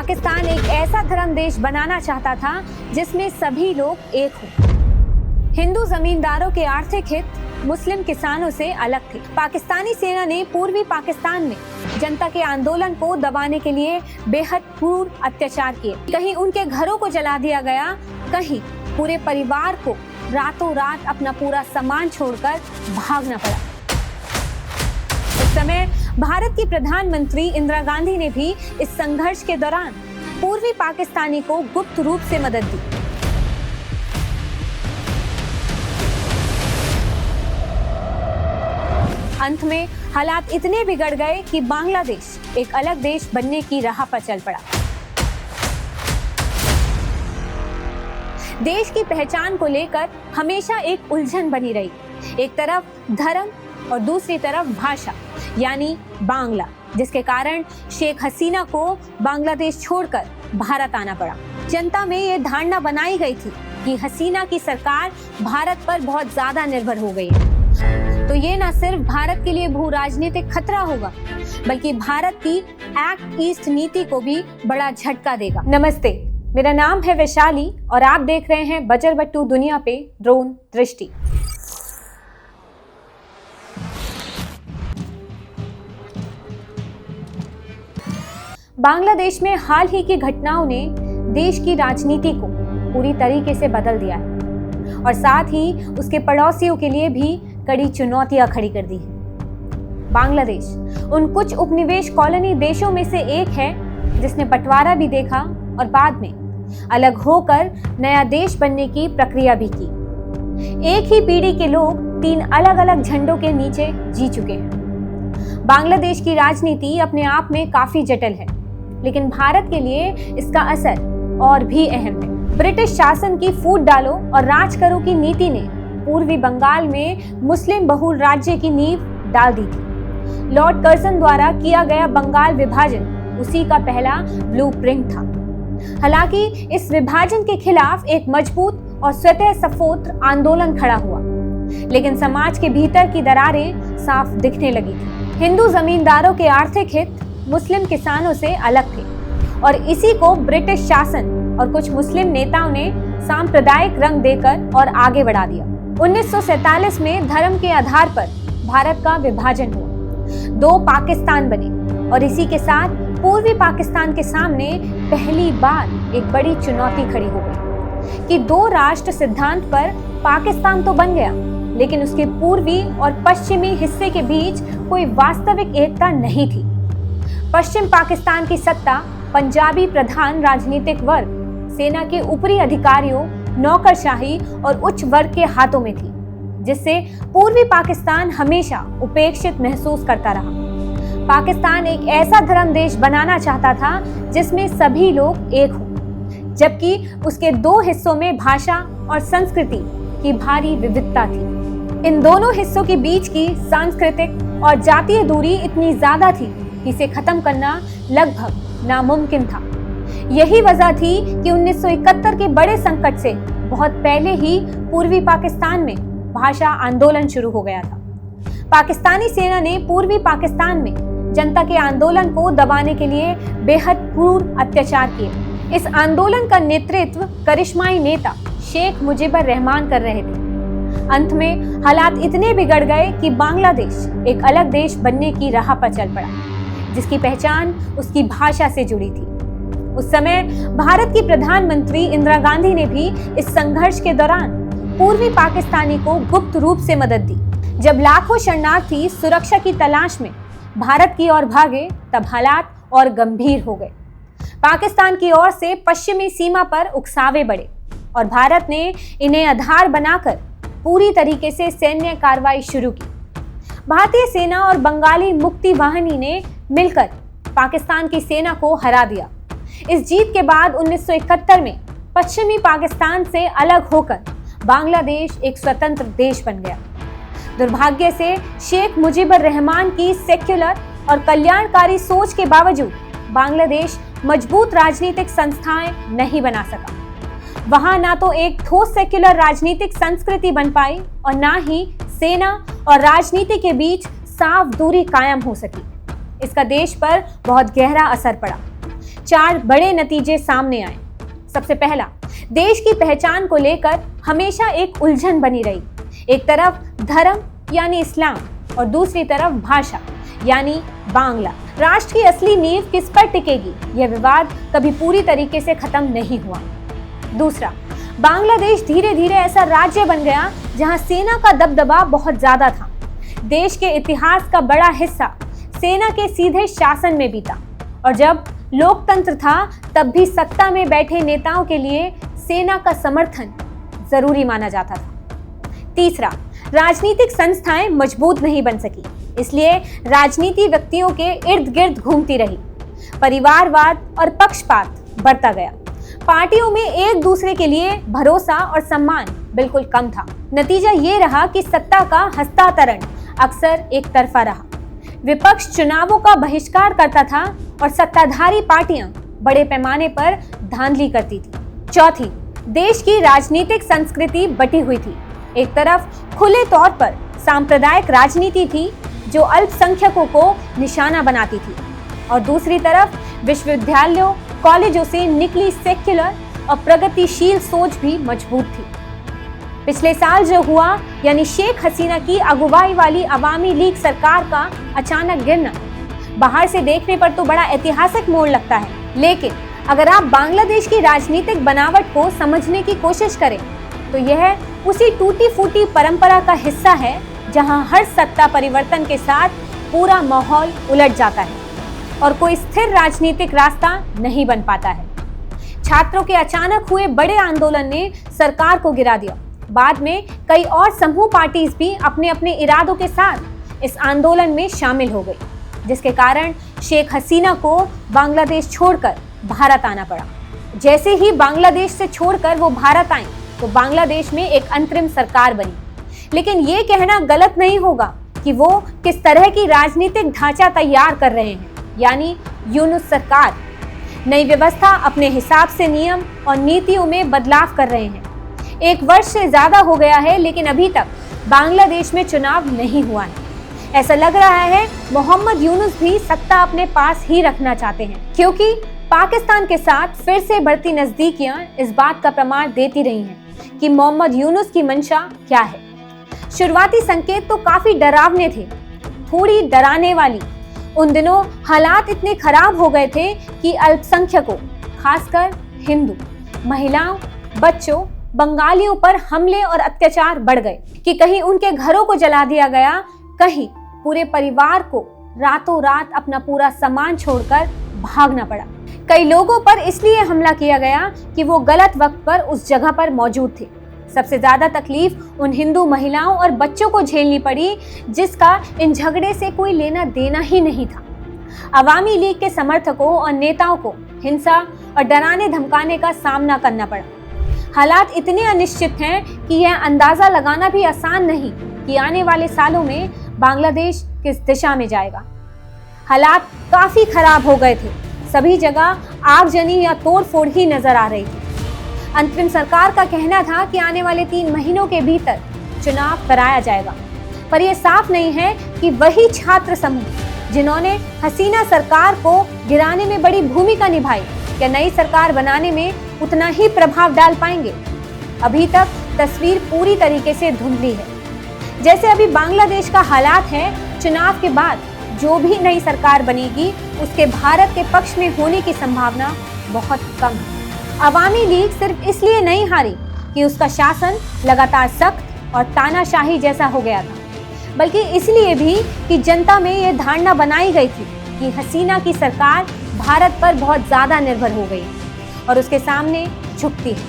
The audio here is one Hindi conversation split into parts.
पाकिस्तान एक ऐसा धर्म देश बनाना चाहता था जिसमें सभी लोग एक हों। हिंदू जमींदारों के आर्थिक हित मुस्लिम किसानों से अलग थे। पाकिस्तानी सेना ने पूर्वी पाकिस्तान में जनता के आंदोलन को दबाने के लिए बेहद क्रूर अत्याचार किए। कहीं उनके घरों को जला दिया गया, कहीं पूरे परिवार को रातों रात अपना पूरा सामान छोड़कर भागना पड़ा। उस समय भारत की प्रधानमंत्री इंदिरा गांधी ने भी इस संघर्ष के दौरान पूर्वी पाकिस्तानी को गुप्त रूप से मदद दी। अंत में हालात इतने बिगड़ गए कि बांग्लादेश एक अलग देश बनने की राह पर चल पड़ा। देश की पहचान को लेकर हमेशा एक उलझन बनी रही। एक तरफ धर्म और दूसरी तरफ भाषा यानी बांग्ला, जिसके कारण शेख हसीना को बांग्लादेश छोड़कर भारत आना पड़ा। जनता में ये धारणा बनाई गई थी कि हसीना की सरकार भारत पर बहुत ज्यादा निर्भर हो गई है, तो ये न सिर्फ भारत के लिए भू राजनीतिक खतरा होगा, बल्कि भारत की एक्ट ईस्ट नीति को भी बड़ा झटका देगा। नमस्ते, मेरा नाम है वैशाली और आप देख रहे हैं बजरबट्टू दुनिया पे ड्रोन दृष्टि। बांग्लादेश में हाल ही की घटनाओं ने देश की राजनीति को पूरी तरीके से बदल दिया है और साथ ही उसके पड़ोसियों के लिए भी कड़ी चुनौतियां खड़ी कर दी है। बांग्लादेश उन कुछ उपनिवेश कॉलोनी देशों में से एक है जिसने बंटवारा भी देखा और बाद में अलग होकर नया देश बनने की प्रक्रिया भी की। एक ही पीढ़ी के लोग 3 अलग अलग झंडों के नीचे जी चुके हैं। बांग्लादेश की राजनीति अपने आप में काफी जटिल है, लेकिन भारत के लिए इसका असर और भी अहम है। ब्रिटिश शासन की फूट डालो और राज करो की नीति ने पूर्वी बंगाल में मुस्लिम बहुल राज्य की नींव डाल दी थी। लॉर्ड कर्जन द्वारा किया गया बंगाल विभाजन उसी का पहला ब्लूप्रिंट था। हालांकि इस विभाजन के खिलाफ एक मजबूत और स्वतः स्फूर्त आंदोलन खड़ा हुआ, लेकिन समाज के भीतर की दरारें साफ दिखने लगी थी। हिंदू जमींदारों के आर्थिक हित मुस्लिम किसानों से अलग थे और इसी को ब्रिटिश शासन और कुछ मुस्लिम नेताओं ने सांप्रदायिक रंग देकर और आगे बढ़ा दिया। 1947 में धर्म के आधार पर भारत का विभाजन हुआ, 2 पाकिस्तान बने और इसी के साथ पूर्वी पाकिस्तान के सामने पहली बार एक बड़ी चुनौती खड़ी हो गई कि 2 राष्ट्र सिद्धांत पर पाकिस्तान तो बन गया, लेकिन उसके पूर्वी और पश्चिमी हिस्से के बीच कोई वास्तविक एकता नहीं थी। पश्चिम पाकिस्तान की सत्ता पंजाबी प्रधान राजनीतिक वर्ग, सेना के ऊपरी अधिकारियों, नौकरशाही और उच्च वर्ग के हाथों में थी, जिससे पूर्वी पाकिस्तान हमेशा उपेक्षित महसूस करता रहा। पाकिस्तान एक ऐसा धर्म देश बनाना चाहता था जिसमें सभी लोग एक हों, जबकि उसके 2 हिस्सों में भाषा और संस्कृति की भारी विविधता थी। इन दोनों हिस्सों के बीच की सांस्कृतिक और जातीय दूरी इतनी ज्यादा थी कि इसे खत्म करना लगभग नामुमकिन था। यही वजह थी कि 1971 के बड़े संकट से बहुत पहले ही पूर्वी पाकिस्तान में भाषा आंदोलन शुरू हो गया था। पाकिस्तानी सेना ने पूर्वी पाकिस्तान में जनता के आंदोलन को दबाने के लिए बेहद क्रूर अत्याचार किए। इस आंदोलन का नेतृत्व करिश्माई नेता शेख मुजीबुर रहमान कर रहे थे। अंत में हालात इतने बिगड़ गए कि बांग्लादेश एक अलग देश बनने की राह पर चल पड़ा, जिसकी पहचान उसकी भाषा से जुड़ी थी। उस समय भारत की प्रधानमंत्री इंदिरा गांधी ने भी इस संघर्ष के दौरान पूर्वी पाकिस्तानी को गुप्त रूप से मदद दी। जब लाखों शरणार्थी सुरक्षा की तलाश में भारत की ओर भागे, तब हालात और गंभीर हो गए। पाकिस्तान की ओर से पश्चिमी सीमा पर उकसावे बढ़े और भारत ने इन्हें आधार बनाकर पूरी तरीके से सैन्य कार्रवाई शुरू की। भारतीय सेना और बंगाली मुक्ति वाहिनी ने मिलकर पाकिस्तान की सेना को हरा दिया। इस जीत के बाद 1971 में पश्चिमी पाकिस्तान से अलग होकर बांग्लादेश एक स्वतंत्र देश बन गया। दुर्भाग्य से शेख मुजीबुर रहमान की सेक्युलर और कल्याणकारी सोच के बावजूद बांग्लादेश मजबूत राजनीतिक संस्थाएं नहीं बना सका। वहां ना तो एक ठोस सेक्युलर राजनीतिक संस्कृति बन पाई और ना ही सेना और राजनीति के बीच साफ दूरी कायम हो सकी। इसका देश पर बहुत गहरा असर पड़ा। 4 बड़े नतीजे सामने आए। सबसे पहला, देश की पहचान को लेकर हमेशा एक उलझन बनी रही। एक तरफ धर्म यानी इस्लाम और दूसरी तरफ भाषा यानी बांग्ला। राष्ट्र की असली नींव किस पर टिकेगी, यह विवाद कभी पूरी तरीके से खत्म नहीं हुआ। दूसरा, बांग्लादेश धीरे धीरे ऐसा राज्य बन गया जहां सेना का दबदबा बहुत ज्यादा था। देश के इतिहास का बड़ा हिस्सा सेना के सीधे शासन में बीता और जब लोकतंत्र था तब भी सत्ता में बैठे नेताओं के लिए सेना का समर्थन जरूरी माना जाता था। तीसरा, राजनीतिक संस्थाएं मजबूत नहीं बन सकी, इसलिए राजनीति व्यक्तियों के इर्द गिर्द घूमती रही। परिवारवाद और पक्षपात बढ़ता गया। पार्टियों में एक दूसरे के लिए भरोसा और सम्मान बिल्कुल कम था। नतीजा ये रहा कि सत्ता का हस्तांतरण अक्सर एक तरफा रहा। विपक्ष चुनावों का बहिष्कार करता था और सत्ताधारी पार्टियां बड़े पैमाने पर धांधली करती थी। चौथी, देश की राजनीतिक संस्कृति बटी हुई थी। एक तरफ खुले तौर पर सांप्रदायिक राजनीति थी जो अल्पसंख्यकों को निशाना बनाती थी और दूसरी तरफ विश्वविद्यालयों कॉलेजों से निकली सेक्युलर और प्रगतिशील सोच भी मजबूत थी। पिछले साल जो हुआ यानी शेख हसीना की अगुवाई वाली अवामी लीग सरकार का अचानक गिरना बाहर से देखने पर तो बड़ा ऐतिहासिक मोड़ लगता है, लेकिन अगर आप बांग्लादेश की राजनीतिक बनावट को समझने की कोशिश करें तो यह उसी टूटी फूटी परंपरा का हिस्सा है जहां हर सत्ता परिवर्तन के साथ पूरा माहौल उलट जाता है और कोई स्थिर राजनीतिक रास्ता नहीं बन पाता है। छात्रों के अचानक हुए बड़े आंदोलन ने सरकार को गिरा दिया। बाद में कई और समूह पार्टीज भी अपने अपने इरादों के साथ इस आंदोलन में शामिल हो गई, जिसके कारण शेख हसीना को बांग्लादेश छोड़कर भारत आना पड़ा। जैसे ही बांग्लादेश से छोड़कर वो भारत आई तो बांग्लादेश में एक अंतरिम सरकार बनी। लेकिन ये कहना गलत नहीं होगा कि वो किस तरह की राजनीतिक ढांचा तैयार कर रहे हैं, यानी यूनुस सरकार नई व्यवस्था अपने हिसाब से नियम और नीतियों में बदलाव कर रहे हैं। 1 वर्ष से ज्यादा हो गया है लेकिन अभी तक बांग्लादेश में चुनाव नहीं हुआ है। ऐसा लग रहा है मोहम्मद यूनुस भी सत्ता अपने पास ही रखना चाहते हैं, क्योंकि पाकिस्तान के साथ फिर से बढ़ती नजदीकियां इस बात का प्रमाण देती रही हैं कि मोहम्मद यूनुस की मंशा क्या है। शुरुआती संकेत तो काफी डरावने थे, थोड़ी डराने वाली। उन दिनों हालात इतने खराब हो गए थे कि अल्पसंख्यकों, खासकर हिंदू, महिलाओं, बच्चों, बंगालियों पर हमले और अत्याचार बढ़ गए कि कहीं उनके घरों को जला दिया गया, कहीं पूरे परिवार को रातों रात अपना पूरा सामान छोड़कर भागना पड़ा। कई लोगों पर इसलिए हमला किया गया कि वो गलत वक्त पर उस जगह पर मौजूद थे। सबसे ज्यादा तकलीफ उन हिंदू महिलाओं और बच्चों को झेलनी पड़ी जिसका इन झगड़े से कोई लेना देना ही नहीं था। अवामी लीग के समर्थकों और नेताओं को हिंसा और डराने धमकाने का सामना करना पड़ा। हालात इतने अनिश्चित हैं कि यह अंदाजा लगाना भी आसान नहीं कि आने वाले सालों में बांग्लादेश किस दिशा में जाएगा। हालात काफी खराब हो गए थे, सभी जगह आगजनी या तोड़फोड़ ही नजर आ रही थी। अंतरिम सरकार का कहना था कि आने वाले 3 महीनों के भीतर चुनाव कराया जाएगा, पर यह साफ नहीं है कि वही छात्र समूह जिन्होंने हसीना सरकार को गिराने में बड़ी भूमिका निभाई क्या नई सरकार बनाने में उतना ही प्रभाव डाल पाएंगे। अभी तक तस्वीर पूरी तरीके से धुंधली है। जैसे अभी बांग्लादेश का हालात है, चुनाव के बाद जो भी नई सरकार बनेगी उसके भारत के पक्ष में होने की संभावना बहुत कम है। अवामी लीग सिर्फ इसलिए नहीं हारी कि उसका शासन लगातार सख्त और तानाशाही जैसा हो गया था, बल्कि इसलिए भी कि जनता में यह धारणा बनाई गई थी कि हसीना की सरकार भारत पर बहुत ज्यादा निर्भर हो गई और उसके सामने झुकती है।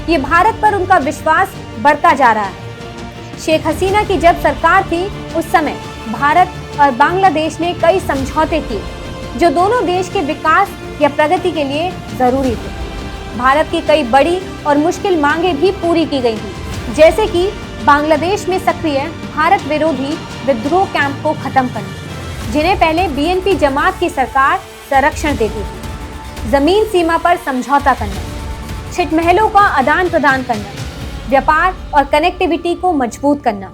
ये भारत पर उनका विश्वास बढ़ता जा रहा है। शेख हसीना की जब सरकार थी उस समय भारत और बांग्लादेश ने कई समझौते किए जो दोनों देश के विकास या प्रगति के लिए जरूरी थे। भारत की कई बड़ी और मुश्किल मांगे भी पूरी की गई थी, जैसे कि बांग्लादेश में सक्रिय भारत विरोधी विद्रोह कैंप को खत्म करना, जिन्हें पहले बीएनपी जमात की सरकार संरक्षण देती थी, जमीन सीमा पर समझौता करना, छिटमहलों का आदान प्रदान करना, व्यापार और कनेक्टिविटी को मजबूत करना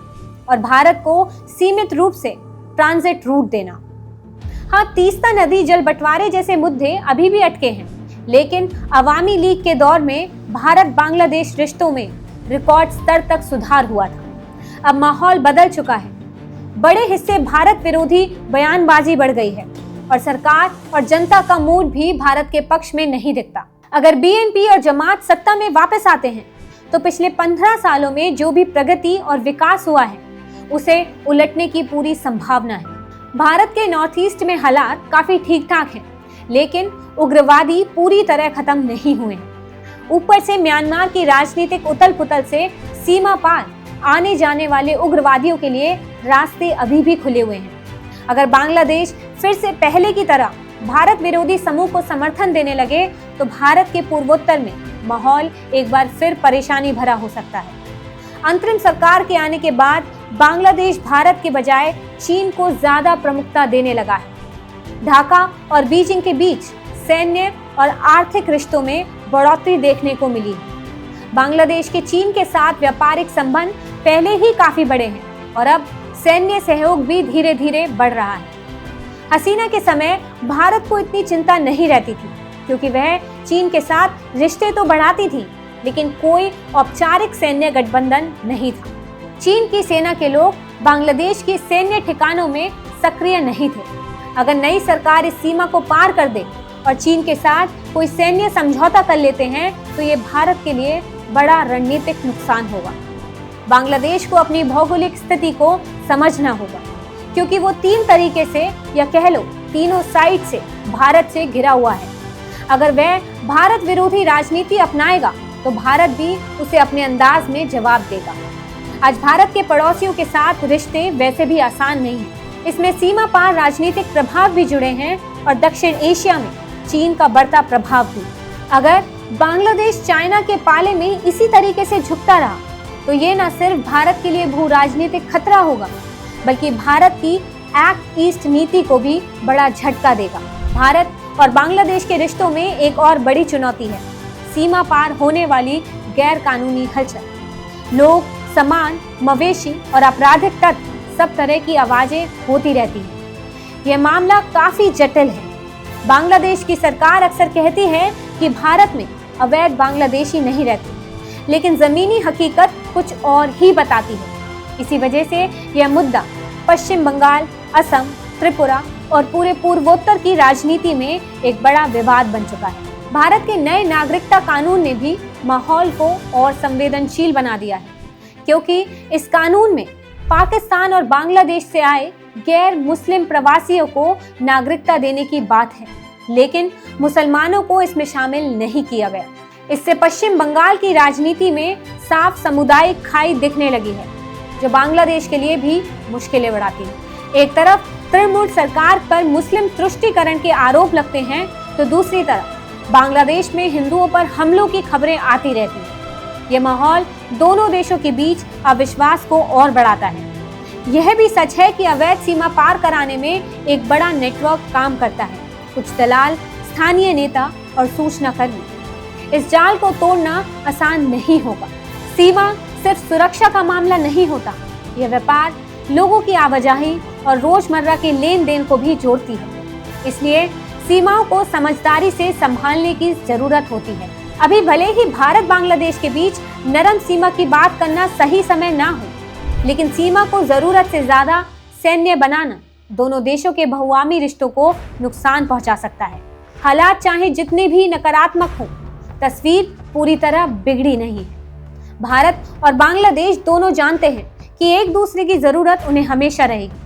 और भारत को सीमित रूप से ट्रांजिट रूट देना। हाँ, तीस्ता नदी जल बंटवारे जैसे मुद्दे अभी भी अटके हैं, लेकिन अवामी लीग के दौर में भारत बांग्लादेश रिश्तों में रिकॉर्ड स्तर तक सुधार हुआ था। अब माहौल बदल चुका है। बड़े हिस्से भारत विरोधी बयानबाजी बढ़ गई है और सरकार और जनता का मूड भी भारत के पक्ष में नहीं दिखता। अगर बीएनपी और जमात सत्ता में वापस आते हैं तो पिछले 15 सालों में जो भी प्रगति और विकास हुआ है उसे उलटने की पूरी संभावना है। भारत के नॉर्थ ईस्ट में हालात काफी ठीक ठाक हैं, लेकिन उग्रवादी पूरी तरह खत्म नहीं हुए हैं। ऊपर से म्यांमार की राजनीतिक उथल पुथल से सीमा पार आने जाने वाले उग्रवादियों के लिए रास्ते अभी भी खुले हुए हैं। अगर बांग्लादेश फिर से पहले की तरह भारत विरोधी समूह को समर्थन देने लगे तो भारत के पूर्वोत्तर में माहौल एक बार फिर परेशानी भरा हो सकता है। अंतरिम सरकार के आने के बाद बांग्लादेश भारत के बजाय चीन को ज्यादा प्रमुखता देने लगा है। ढाका और बीजिंग के बीच सैन्य और आर्थिक रिश्तों में बढ़ोतरी देखने को मिली है। बांग्लादेश के चीन के साथ व्यापारिक संबंध पहले ही काफी बड़े हैं और अब सैन्य सहयोग भी धीरे धीरे बढ़ रहा है। हसीना के समय भारत को इतनी चिंता नहीं रहती थी क्योंकि वह चीन के साथ रिश्ते तो बढ़ाती थी, लेकिन कोई औपचारिक सैन्य गठबंधन नहीं था। चीन की सेना के लोग बांग्लादेश के सैन्य ठिकानों में सक्रिय नहीं थे। अगर नई सरकार इस सीमा को पार कर दे और चीन के साथ कोई सैन्य समझौता कर लेते हैं तो ये भारत के लिए बड़ा रणनीतिक नुकसान होगा। बांग्लादेश को अपनी भौगोलिक स्थिति को समझना होगा क्योंकि वो 3 तरीके से या कह लो तीनों साइड से भारत से घिरा हुआ है। अगर वह भारत विरोधी राजनीति अपनाएगा तो भारत भी उसे अपने अंदाज में जवाब देगा। आज भारत के पड़ोसियों के साथ रिश्ते वैसे भी आसान नहीं हैं। इसमें सीमा पार राजनीतिक प्रभाव भी जुड़े हैं और दक्षिण एशिया में चीन का बढ़ता प्रभाव भी। अगर बांग्लादेश चाइना के पाले में इसी तरीके से झुकता रहा तो ये न सिर्फ भारत के लिए भू राजनीतिक खतरा होगा बल्कि भारत की एक्ट ईस्ट नीति को भी बड़ा झटका देगा। भारत और बांग्लादेश के रिश्तों में एक और बड़ी चुनौती है सीमा पार होने वाली गैर कानूनी हलचल। लोग, सामान, मवेशी और आपराधिक तत्व सब तरह की आवाजें होती रहती हैं। यह मामला काफी जटिल है। बांग्लादेश की सरकार अक्सर कहती है कि भारत में अवैध बांग्लादेशी नहीं रहते, लेकिन जमीनी हकीकत कुछ और ही बताती है। इसी वजह से यह मुद्दा पश्चिम बंगाल, असम, त्रिपुरा और पूरे पूर्वोत्तर की राजनीति में एक बड़ा विवाद बन चुका है। भारत के नए नागरिकता कानून ने भी माहौल को और संवेदनशील बना दिया है क्योंकि इस कानून में पाकिस्तान और बांग्लादेश से आए गैर मुस्लिम प्रवासियों को नागरिकता देने की बात है, लेकिन मुसलमानों को इसमें शामिल नहीं किया गया। इससे पश्चिम बंगाल की राजनीति में साफ सामुदायिक खाई दिखने लगी है जो बांग्लादेश के लिए भी मुश्किलें बढ़ाती है। एक तरफ तृणमूल सरकार पर मुस्लिम तुष्टीकरण के आरोप लगते हैं तो दूसरी तरफ बांग्लादेश में हिंदुओं पर हमलों की खबरें आती रहती हैं। ये माहौल दोनों देशों के बीच अविश्वास को और बढ़ाता है। यह भी सच है कि अवैध सीमा पार कराने में एक बड़ा नेटवर्क काम करता है। कुछ दलाल, स्थानीय नेता और सूचनाकर्मी। इस जाल को तोड़ना आसान नहीं होगा। सीमा सिर्फ सुरक्षा का मामला नहीं होता, यह व्यापार, लोगों की आवाजाही और रोजमर्रा के लेन देन को भी जोड़ती है। इसलिए सीमाओं को समझदारी से संभालने की जरूरत होती है। अभी भले ही भारत बांग्लादेश के बीच नरम सीमा की बात करना सही समय ना हो, लेकिन सीमा को जरूरत से ज्यादा सैन्य बनाना दोनों देशों के बहुआमी रिश्तों को नुकसान पहुंचा सकता है। हालात चाहे जितने भी नकारात्मक हो, तस्वीर पूरी तरह बिगड़ी नहीं है। भारत और बांग्लादेश दोनों जानते हैं कि एक दूसरे की जरूरत उन्हें हमेशा रहेगी।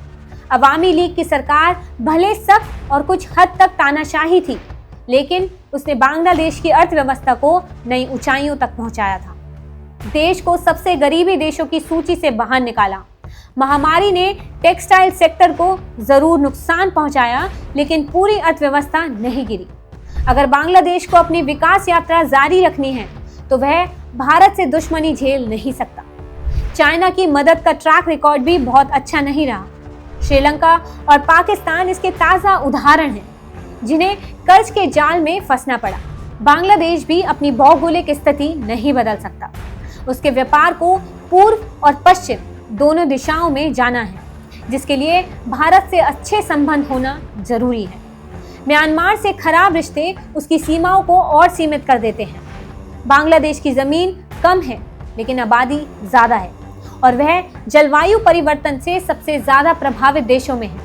अवामी लीग की सरकार भले सख्त और कुछ हद तक तानाशाही थी, लेकिन उसने बांग्लादेश की अर्थव्यवस्था को नई ऊंचाइयों तक पहुंचाया था। देश को सबसे गरीबी देशों की सूची से बाहर निकाला। महामारी ने टेक्सटाइल सेक्टर को जरूर नुकसान पहुंचाया, लेकिन पूरी अर्थव्यवस्था नहीं गिरी। अगर बांग्लादेश को अपनी विकास यात्रा जारी रखनी है तो वह भारत से दुश्मनी झेल नहीं सकता। चाइना की मदद का ट्रैक रिकॉर्ड भी बहुत अच्छा नहीं रहा। श्रीलंका और पाकिस्तान इसके ताज़ा उदाहरण हैं, जिन्हें कर्ज के जाल में फंसना पड़ा। बांग्लादेश भी अपनी भौगोलिक स्थिति नहीं बदल सकता। उसके व्यापार को पूर्व और पश्चिम दोनों दिशाओं में जाना है। जिसके लिए भारत से अच्छे संबंध होना जरूरी है। म्यांमार से खराब रिश्ते उसकी सीमाओं को और सीमित कर देते हैं। बांग्लादेश की जमीन कम है लेकिन आबादी ज्यादा है और वह जलवायु परिवर्तन से सबसे ज्यादा प्रभावित देशों में है।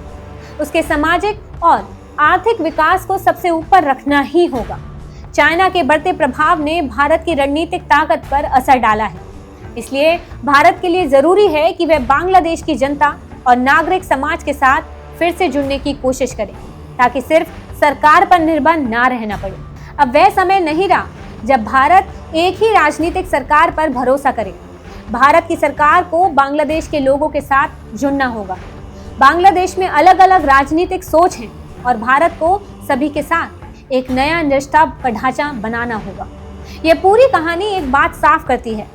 उसके सामाजिक और आर्थिक विकास को सबसे ऊपर रखना ही होगा। चाइना के बढ़ते प्रभाव ने भारत की रणनीतिक ताकत पर असर डाला है, इसलिए भारत के लिए जरूरी है कि वह बांग्लादेश की जनता और नागरिक समाज के साथ फिर से जुड़ने की कोशिश करे, ताकि सिर्फ सरकार पर निर्भर ना रहना पड़े। अब वह समय नहीं रहा जब भारत एक ही राजनीतिक सरकार पर भरोसा करे। भारत की सरकार को बांग्लादेश के लोगों के साथ जुड़ना होगा। बांग्लादेश में अलग अलग राजनीतिक सोच है और भारत को सभी के साथ एक नया रिश्ता का ढांचा बनाना होगा। यह पूरी कहानी एक बात साफ करती है,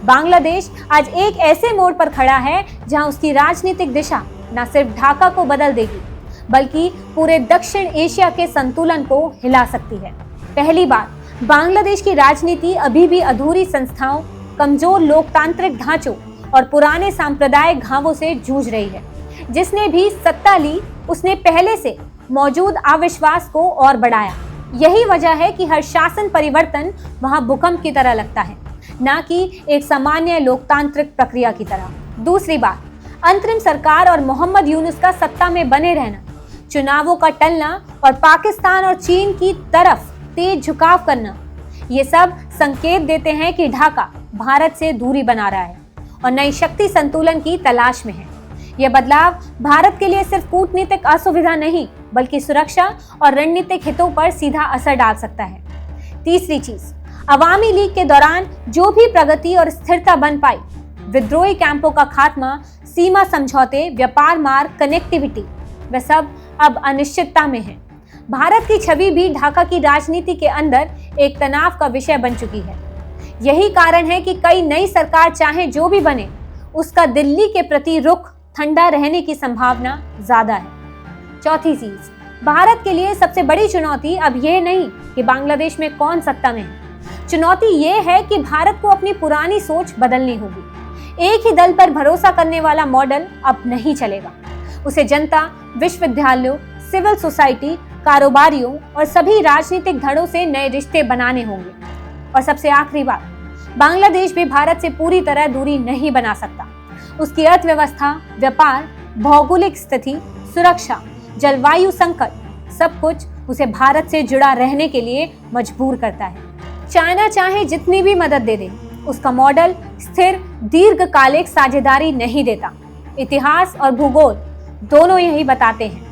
बांग्लादेश आज एक ऐसे मोड़ पर खड़ा है जहां उसकी राजनीतिक दिशा न सिर्फ ढाका को बदल देगी बल्कि पूरे दक्षिण एशिया के संतुलन को हिला सकती है। पहली बात, बांग्लादेश की राजनीति अभी भी अधूरी संस्थाओं, कमजोर लोकतांत्रिक ढांचों और पुराने सांप्रदायिक घावों से जूझ रही है। जिसने भी सत्ता ली उसने पहले से मौजूद अविश्वास को और बढ़ाया। यही वजह है कि हर शासन परिवर्तन वहां भूकंप की तरह लगता है, न कि एक सामान्य लोकतांत्रिक प्रक्रिया की तरह। दूसरी बात, अंतरिम सरकार और मोहम्मद यूनुस का सत्ता में बने रहना, चुनावों का टलना और पाकिस्तान और चीन की तरफ तेज झुकाव करना, ये सब संकेत देते हैं कि ढाका भारत से दूरी बना रहा है और नई शक्ति संतुलन की तलाश में है। यह बदलाव भारत के लिए सिर्फ कूटनीतिक असुविधा नहीं बल्कि सुरक्षा और रणनीतिक हितों पर सीधा असर डाल सकता है। तीसरी चीज, अवामी लीग के दौरान जो भी प्रगति और स्थिरता बन पाई, विद्रोही कैंपों का खात्मा, सीमा समझौते, व्यापार मार्ग, कनेक्टिविटी, वह सब अब अनिश्चितता में है। भारत की छवि भी ढाका की राजनीति के अंदर एक तनाव का विषय बन चुकी है। यही कारण है कि कई नई सरकार चाहे जो भी बने, उसका दिल्ली के प्रति रुख ठंडा रहने की संभावना ज्यादा है। चौथी चीज, भारत के लिए सबसे बड़ी चुनौती अब यह नहीं कि बांग्लादेश में कौन सत्ता में है। चुनौती यह है कि भारत को अपनी पुरानी सोच बदलनी होगी। एक ही दल पर भरोसा करने वाला मॉडल अब नहीं चलेगा। उसे जनता, विश्वविद्यालयों, सिविल सोसाइटी, कारोबारियों और सभी राजनीतिक धड़ों से नए रिश्ते बनाने होंगे। और सबसे आखिरी बात, बांग्लादेश भी भारत से पूरी तरह दूरी नहीं बना सकता। उसकी अर्थव्यवस्था, व्यापार, भौगोलिक स्थिति, सुरक्षा, जलवायु संकट, सब कुछ उसे भारत से जुड़ा रहने के लिए मजबूर करता है। चाइना चाहे जितनी भी मदद दे दे, उसका मॉडल स्थिर दीर्घकालिक साझेदारी नहीं देता। इतिहास और भूगोल दोनों यही बताते हैं।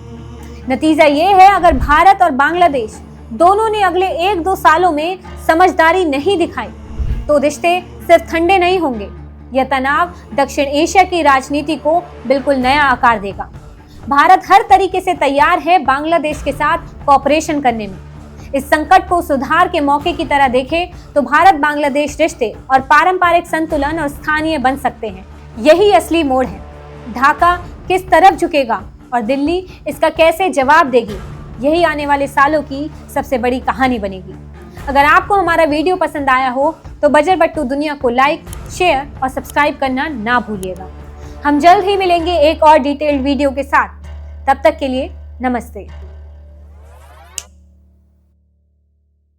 नतीजा ये है, अगर भारत और बांग्लादेश दोनों ने अगले 1-2 सालों में समझदारी नहीं दिखाई तो रिश्ते सिर्फ ठंडे नहीं होंगे, यह तनाव दक्षिण एशिया की राजनीति को बिल्कुल नया आकार देगा। भारत हर तरीके से तैयार है बांग्लादेश के साथ कोऑपरेशन करने में। इस संकट को सुधार के मौके की तरह देखें तो भारत बांग्लादेश रिश्ते और पारंपरिक संतुलन और स्थानीय बन सकते हैं। यही असली मोड़ है। ढाका किस तरफ झुकेगा और दिल्ली इसका कैसे जवाब देगी, यही आने वाले सालों की सबसे बड़ी कहानी बनेगी। अगर आपको हमारा वीडियो पसंद आया हो तो बजर बट्टू दुनिया को लाइक, शेयर और सब्सक्राइब करना ना भूलिएगा। हम जल्द ही मिलेंगे एक और डिटेल्ड वीडियो के साथ। तब तक के लिए नमस्ते।